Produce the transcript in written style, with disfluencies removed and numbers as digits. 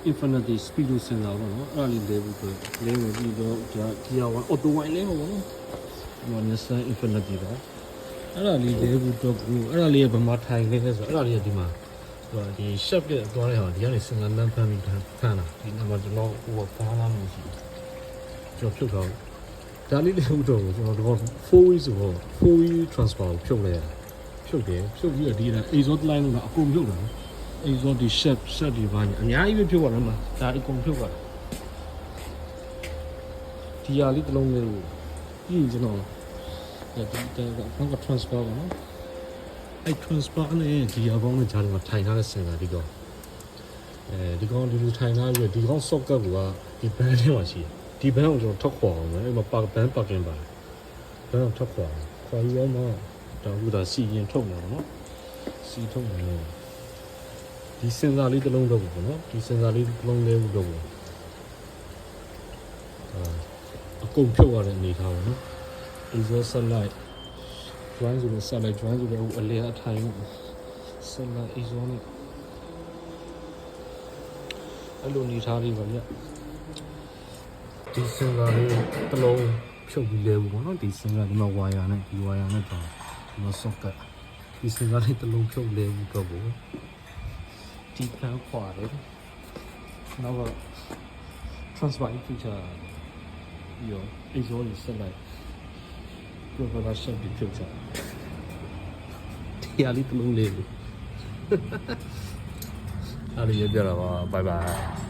Infinity Speed လို့စဉ်းစားပါတော့အဲ့ဒါလေးလဲဖို့လဲဝင်ပြီးတော့ဒါ Gear 1 Auto Wine လဲမှာပေါ့နော်ဒီမှာ Nissan Infinity ပါအဲ့ဒါလေးလဲဖို့တော့ဘူးအဲ့ဒါလေးကဘယ်မှာထိုင်လဲဆိုတော့အဲ့ဒါလေးကဒီမှာဒီ shop ရဲ့အသွားတဲ့ဟာဒီကနေစင်ကလမ်းဖမ်းပြီးဖမ်းလာဒီနံပါတ်တစ်လုံးဟိုဘာလာမှုရှိကျွန်တော်ဖြုတ်တော့ဒါလေးလဲဖို့တော့ကျွန်တော်တော့ 4-wheel ဆိုတော့ 4-wheel transfer ကိုဖြုတ်လိုက်ရဖြုတ်တယ်ဖြုတ်ပြီးတော့ဒီက exhaust line လို့အကုန်ဖြုတ်တာexhaust ဒီ set ဒီဘာညာအများကြီးပဲဖြုတ်ရမှာဒါအကုန်ဖြုတ်ရဒီဟာလေးတစ်လုံးလေးကိုပြီးကျွန်တော်ဘာက transfer ပါနော်အဲ့ transfer နဲ့ဒီဟာကောင်းနဲ့ဂျားမှာထိုင်ထားတဲ့စင်တာဒီကောင်ဒီကောင်ဒီလိုထိုင်ထားပြီးဒီကောင် socket ကဒီ band ထဲမှာရှိတယ်ဒီဘန်းကိုကျွန်တော်ထောက်ခွာအောင်မယ်အဲ့မှာဘန်းပါကင်ပါတယ်ဘန်းကိုထောက်ခွာယူအောင်မဒါကဒါစီရင်ထုတ်မှာနော်စီထုတ်မှာဒီစင်စာလေးတစ်လုံးတော့ပေါ့နော်ဒီစင်စာလေးတစ်လုံးလေးတော့ပေါ့အကုန်ဖြုတ်ရတဲ့အနေထားပါနော် exhaust satellite join ဆိုတော့ satellite join ဆိုတော့အလဲအထိုင် satellite exhaust နဲ့အဲ့လိုအနေထားလေးပါဗျဒီစင်စာလေးတစ်လုံးဖြုတ်ပြီးလဲဘူးပေါ့နော်ဒီစင်စာဒီမှာဝါယာနဲ့ဒီဝါယာနဲ့တော့ဒီမှာ socket ဒီစင်စာလေးတစ်လုံးဖြုတ်လဲဘူးတော့ပေါ့ဒီကံခွာတယ်နောက်က transfer feature ပြီးတော့ exhaust ကိုဆက်လိုက်ပြီးတော့ version ပြီးဖြုတ်ချတရားလေးတစ်လုံးလေးလို့အားရရကြတာပါ bye bye